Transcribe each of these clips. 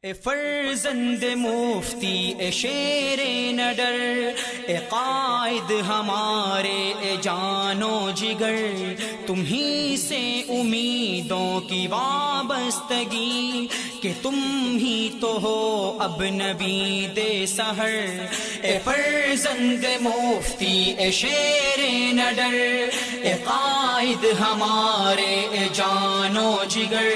اے فرزند مفتی اے شیر نڈر، اے قائد ہمارے اے جان و جگر، تمہیں سے امیدوں کی وابستگی کہ تم ہی تو ہو اب نوید سحر۔ اے فرزند مفتی اے شیر نڈر، اے قائد ہمارے اے جان و جگر،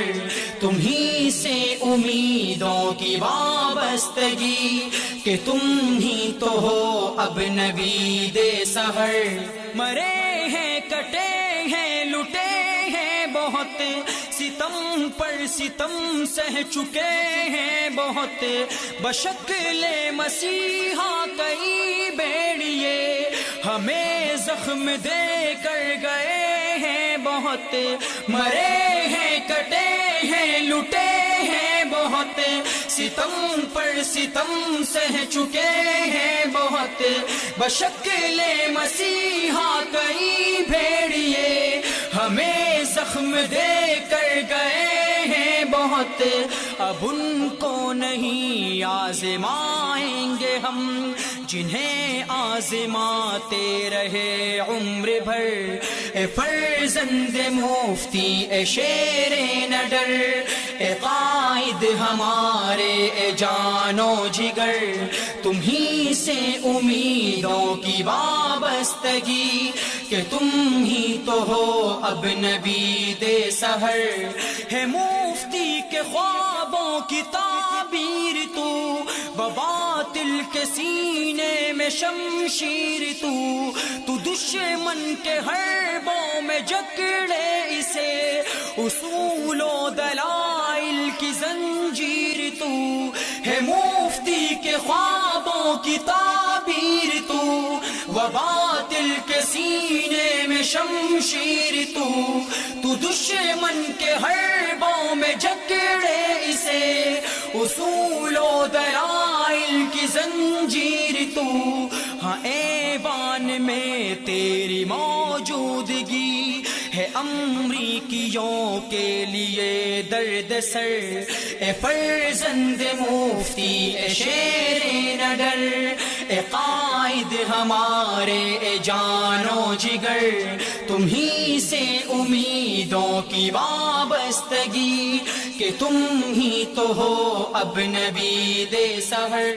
تمہیں سے امیدوں کی وابستگی کہ تم ہی تو ہو اب نوید سحر۔ مرے ہیں کٹے ہیں لٹے ہیں بہت، ستم پر ستم سہ چکے ہیں بہت، بشکل مسیحا کئی بیڑیے ہمیں زخم دے کر گئے ہیں بہت۔ مرے ہیں کٹے ہیں لٹے ہیں بہت، ستم پر ستم سہ چکے ہیں بہت، بشکل مسیحا کئی بھیڑیے ہمیں زخم دے کر گئے ہیں بہت۔ اب ان کو نہیں آزمائیں گے ہم جنہیں آزماتے رہے عمر بھر۔ اے فرزند مفتی اے شیر نڈر، اے قائد ہمارے اے جان و جگر، تمہیں سے امیدوں کی وابستگی کہ تم ہی تو ہو اب نوید سحر۔ ہے مفتی کے خوابوں کی تعبیر تو، بباطل کے سینے میں شمشیر تو دشمن کے حربوں میں جکڑے اسے، اصول و دلائل کی زنجیر تو۔ ہے مفتی کے خوابوں کی تعبیر تو، وباطل کے سینے میں شمشیر تو دشمن کے حربوں میں جکڑے اسے، اصول و دلائل کی زنجیر تو۔ ہاں ایوان میں تیری موجودگی ہے امریکیوں کے لیے درد سر۔ اے فرزند مفتی اے شیر نڈر، اے قائد ہمارے اے جان و جگر، تمہیں سے امیدوں کی وابستگی کہ تم ہی تو ہو اب نوید سحر۔